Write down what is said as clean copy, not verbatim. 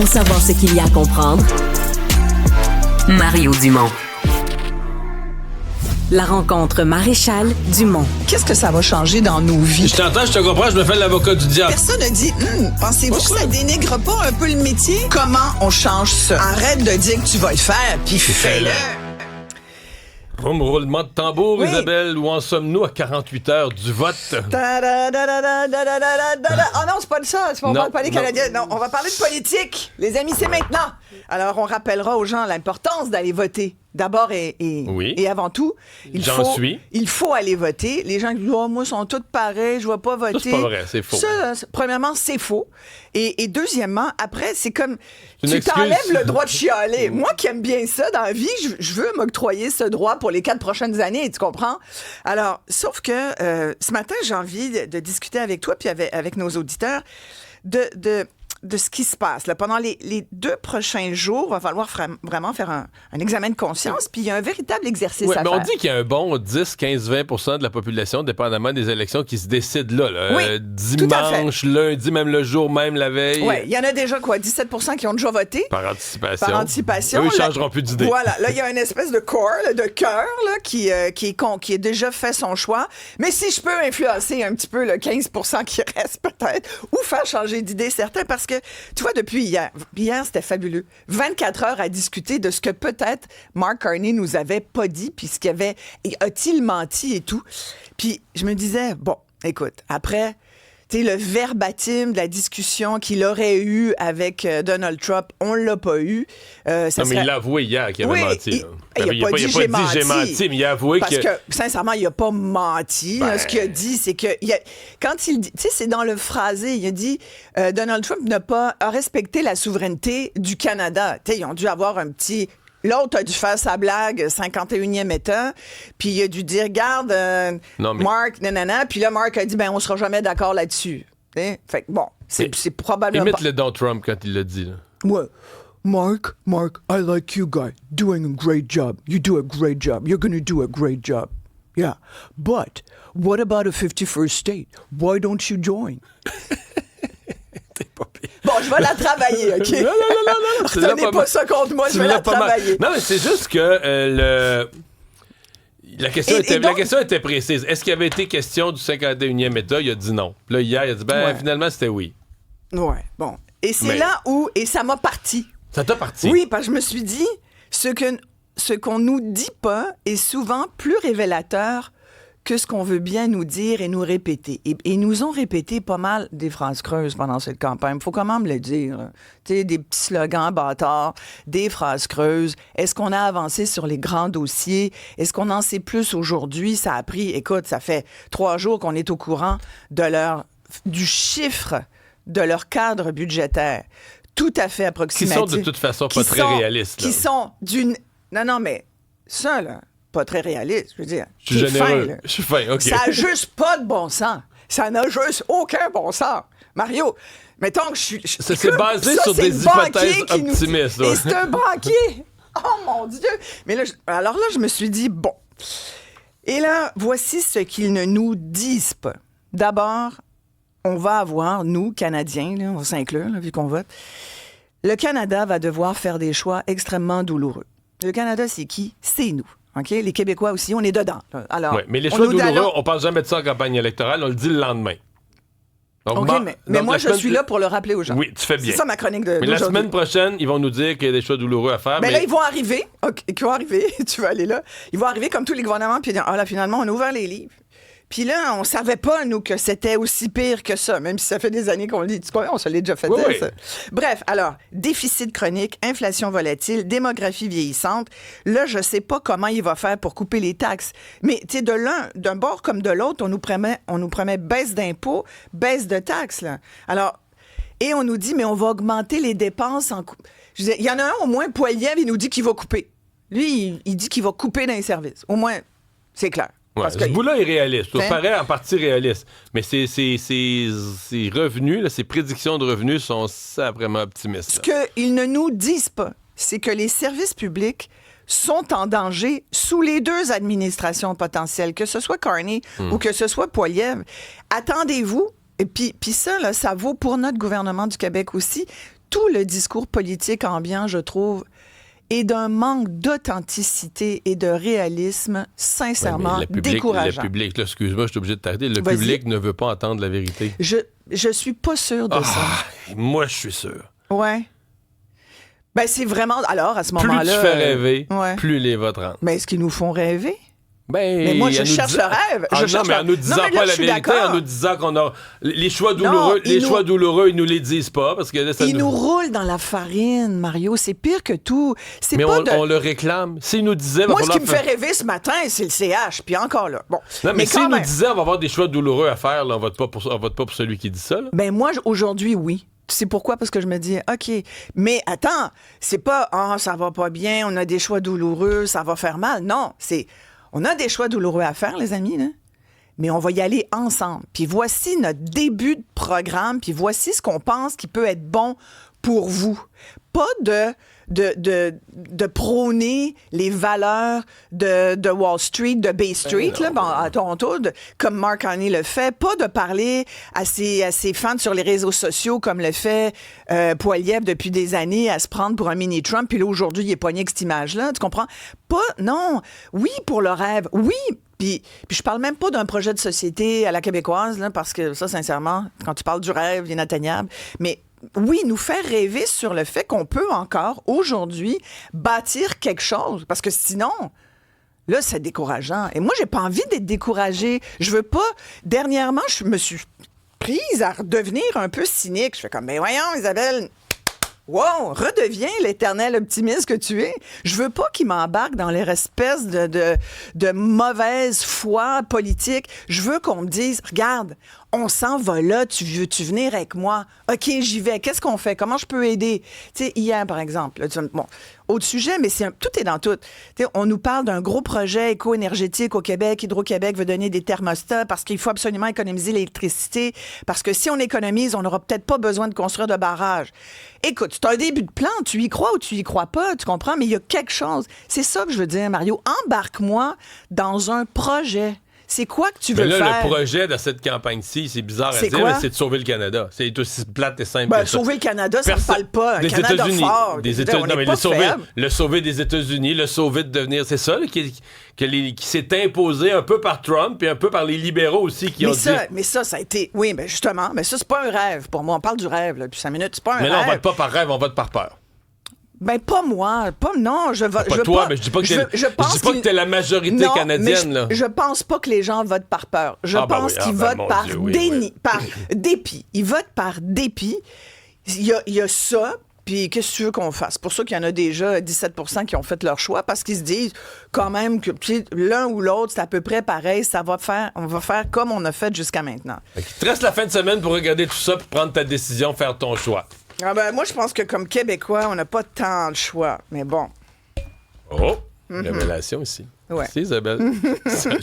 Pour savoir ce qu'il y a à comprendre, Mario Dumont. La rencontre Maréchal Dumont. Qu'est-ce que ça va changer dans nos vies? Je t'entends, je te comprends, je me fais l'avocat du diable. Personne n'a dit, pensez-vous que ça dénigre pas un peu le métier? Comment on change ça? Arrête de dire que tu vas le faire, puis fais-le. Roulement de tambour, Oui. Isabelle, où en sommes-nous à 48 heures du vote? Oh non, c'est pas de ça. On Non, va parler non. canadien. Non, on va parler de politique. Les amis, c'est maintenant. Alors, on rappellera aux gens l'importance d'aller voter. D'abord Oui. et avant tout, il faut aller voter. Les gens qui disent, moi, ils sont tous pareils, je ne vais pas voter. Ça, c'est pas vrai, c'est faux. Ça, premièrement, c'est faux. Et deuxièmement, après, c'est comme, Une tu excuse. t'enlèves le droit de chialer. Moi qui aime bien ça dans la vie, je veux m'octroyer ce droit pour les 4 prochaines années, tu comprends? Alors, sauf que ce matin, j'ai envie de discuter avec toi puis avec nos auditeurs de ce qui se passe. Là, pendant les 2 prochains jours, il va falloir vraiment faire un examen de conscience, puis il y a un véritable exercice Ouais, à mais faire. on dit qu'il y a un bon 10, 15, 20% de la population, dépendamment des élections, qui se décident là. Oui, tout à fait. Dimanche, lundi, même le jour, même la veille. Oui, il y en a déjà, 17% qui ont déjà voté. Par anticipation. Par anticipation. Eux, ils changeront plus d'idée. Voilà. Là, il y a une espèce de corps, là, de cœur, là, qui a déjà fait son choix. Mais si je peux influencer un petit peu le 15% qui reste, peut-être, ou faire changer d'idée certains, parce que, tu vois, depuis hier, c'était fabuleux. 24 heures à discuter de ce que peut-être Mark Carney nous avait pas dit, puis a-t-il menti et tout. Puis je me disais, bon, écoute, après... Tu sais, le verbatim de la discussion qu'il aurait eu avec Donald Trump, on l'a pas eu. Non, mais il l'a avoué hier qu'il avait menti. Là. Il a pas dit j'ai menti, mais il a avoué parce que sincèrement, il a pas menti. Là, ce qu'il a dit, c'est que quand il dit, tu sais, c'est dans le phrasé, il a dit Donald Trump a respecté la souveraineté du Canada. Tu sais, ils ont dû avoir un petit... L'autre a dû faire sa blague 51e État, puis il a dû dire, regarde, Mark, nanana, puis là, Mark a dit, on sera jamais d'accord là-dessus. T'sais? Fait que bon, c'est probablement imite le Don Trump quand il l'a dit. Là. Ouais. Mark, I like you guy. Doing a great job. You do a great job. You're going to do a great job. Yeah. But what about a 51st state? Why don't you join? Bon, je vais la travailler, OK? Non. Retenez pas ça contre moi, je vais la travailler. Non, mais c'est juste que la question était précise. Est-ce qu'il avait été question du 51e État? Il a dit non. Puis là, hier, il a dit, finalement, c'était oui. Ouais, bon. Et c'est là où... Et ça m'a parti. Ça t'a parti? Oui, parce que je me suis dit, ce qu'on nous dit pas est souvent plus révélateur que ce qu'on veut bien nous dire et nous répéter. Et ils nous ont répété pas mal des phrases creuses pendant cette campagne. Il faut quand même le dire. Tu sais, des petits slogans bâtards, des phrases creuses. Est-ce qu'on a avancé sur les grands dossiers? Est-ce qu'on en sait plus aujourd'hui? Ça a pris, écoute, ça fait 3 jours qu'on est au courant du chiffre de leur cadre budgétaire. Tout à fait approximatif. Qui sont de toute façon pas très réalistes. Qui sont d'une... Non, mais ça, là... pas très réaliste, je veux dire. Je suis généreux. Je suis fin, OK. Ça n'a juste pas de bon sens. Ça n'a juste aucun bon sens. Mario, mettons que c'est basé sur des hypothèses optimistes. Et c'est un banquier. Oh, mon Dieu. Mais là, alors là, je me suis dit, bon. Et là, voici ce qu'ils ne nous disent pas. D'abord, on va avoir, nous, Canadiens, là, on va s'inclure, là, vu qu'on vote, le Canada va devoir faire des choix extrêmement douloureux. Le Canada, c'est qui? C'est nous. OK? Les Québécois aussi, on est dedans. Alors, mais les choix douloureux, on parle jamais de ça en campagne électorale, on le dit le lendemain. Donc, OK, mais moi, je suis là pour le rappeler aux gens. Oui, tu fais bien. C'est ça ma chronique de Mais la semaine prochaine, ils vont nous dire qu'il y a des choix douloureux à faire. Mais là, ils vont arriver. OK, ils vont arriver. Tu vas aller là. Ils vont arriver comme tous les gouvernements, puis dire, là, finalement, on a ouvert les livres. Puis là, on savait pas, nous, que c'était aussi pire que ça, même si ça fait des années qu'on le dit. Tu crois, on se l'est déjà fait dire, oui. ça. Bref, alors, déficit chronique, inflation volatile, démographie vieillissante. Là, je sais pas comment il va faire pour couper les taxes. Mais, tu sais, d'un bord comme de l'autre, on nous promet baisse d'impôts, baisse de taxes, là. Alors, et on nous dit, mais on va augmenter les dépenses Je veux dire, il y en a un, au moins, Poilievre, il nous dit qu'il va couper. Lui, il dit qu'il va couper dans les services. Au moins, c'est clair. Ouais, ce bout-là est réaliste. Ça paraît en partie réaliste. Mais ses revenus, là, ses prédictions de revenus sont vraiment optimistes. Ce qu'ils ne nous disent pas, c'est que les services publics sont en danger sous les 2 administrations potentielles, que ce soit Carney ou que ce soit Poilievre. Attendez-vous, et puis ça, là, ça vaut pour notre gouvernement du Québec aussi. tout le discours politique ambiant, je trouve, est d'un manque d'authenticité et de réalisme sincèrement décourageant. Le public, là, excuse-moi, je suis obligé de t'arrêter. Le Vas-y. public ne veut pas entendre la vérité. Je suis pas sûre de ça. Moi, je suis sûr. Ouais. Ben, c'est vraiment... Alors, à ce Plus moment-là... tu fais rêver, ouais. plus les votes rentrent. Mais est-ce qu'ils nous font rêver? Ben, Mais moi, je en nous cherche disant- le rêve. Ah, Je non, cherche mais le- en nous disant Non, mais là, pas je la suis vérité, d'accord. en nous disant qu'on a... Les choix douloureux, ils nous les disent pas, parce que là, ça Ils nous roulent dans la farine, Mario. C'est pire que tout. C'est Mais pas on le réclame. S'ils nous disaient... Moi, ce qui me fait rêver ce matin, c'est le CH. Puis encore là. Bon. Non, mais s'ils quand nous même. disaient on va avoir des choix douloureux à faire, là, on vote pas pour celui qui dit ça. Là. Ben moi, aujourd'hui, oui. C'est pourquoi? Parce que je me dis, OK, mais attends, c'est pas, ça va pas bien, on a des choix douloureux, ça va faire mal. Non, on a des choix douloureux à faire, les amis, là. Mais on va y aller ensemble. Puis voici notre début de programme, puis voici ce qu'on pense qui peut être bon pour vous. Pas de prôner les valeurs de Wall Street, de Bay Street, là, à Toronto, comme Mark Carney le fait. Pas de parler à ses fans sur les réseaux sociaux comme le fait Poilievre depuis des années, à se prendre pour un mini-Trump, puis là, aujourd'hui, il est pogné avec cette image-là. Tu comprends? Non. Oui, pour le rêve. Oui, puis je parle même pas d'un projet de société à la québécoise, là, parce que ça, sincèrement, quand tu parles du rêve, il est inatteignable. Mais oui, nous faire rêver sur le fait qu'on peut encore, aujourd'hui, bâtir quelque chose. Parce que sinon, là, c'est décourageant. Et moi, j'ai pas envie d'être découragée. Je veux pas... Dernièrement, je me suis prise à redevenir un peu cynique. Je fais comme, mais voyons, Isabelle... Wow, redeviens l'éternel optimiste que tu es. Je veux pas qu'il m'embarque dans les espèces de mauvaise foi politique. Je veux qu'on me dise, regarde, on s'en va là, tu veux-tu venir avec moi? OK, j'y vais. Qu'est-ce qu'on fait? Comment je peux aider? Tu sais, hier, par exemple, là, bon, autre sujet, mais tout est dans tout. Tu sais, on nous parle d'un gros projet éco-énergétique au Québec. Hydro-Québec veut donner des thermostats parce qu'il faut absolument économiser l'électricité. Parce que si on économise, on n'aura peut-être pas besoin de construire de barrages. Écoute, c'est un début de plan. Tu y crois ou tu y crois pas, tu comprends? Mais il y a quelque chose. C'est ça que je veux dire, Mario. Embarque-moi dans un projet. C'est quoi que tu veux faire? Le projet de cette campagne-ci, c'est bizarre à dire, quoi? mais c'est de sauver le Canada. C'est aussi plate et simple Ben, que ça. sauver le Canada, ça ne parle pas. Un des Canada États-Unis, fort. des On États-Unis. n'est Non, mais pas le faible. sauver des États-Unis, le sauver de devenir... C'est ça là, qui s'est imposé un peu par Trump puis un peu par les libéraux aussi qui ont dit... Mais ça a été... Oui, mais justement, mais ça, c'est pas un rêve pour moi. On parle du rêve, là, depuis 5 minutes. C'est pas un Mais rêve. là, on vote pas par rêve, on vote par peur. Ben, pas moi. Non, je vote... Pas toi, mais je dis pas que t'es la majorité canadienne, là. Je pense pas que les gens votent par peur. Je pense qu'ils votent par déni, par dépit. Ils votent par dépit. Il y a ça... Puis, qu'est-ce que tu veux qu'on fasse? C'est pour ça qu'il y en a déjà 17 % qui ont fait leur choix, parce qu'ils se disent quand même que l'un ou l'autre, c'est à peu près pareil. On va faire comme on a fait jusqu'à maintenant. Il te reste la fin de semaine pour regarder tout ça, pour prendre ta décision, faire ton choix. Ah ben, moi, je pense que comme Québécois, on n'a pas tant de choix. Mais bon. Oh! Révélation ici. Ouais. Merci, Isabelle. Salut.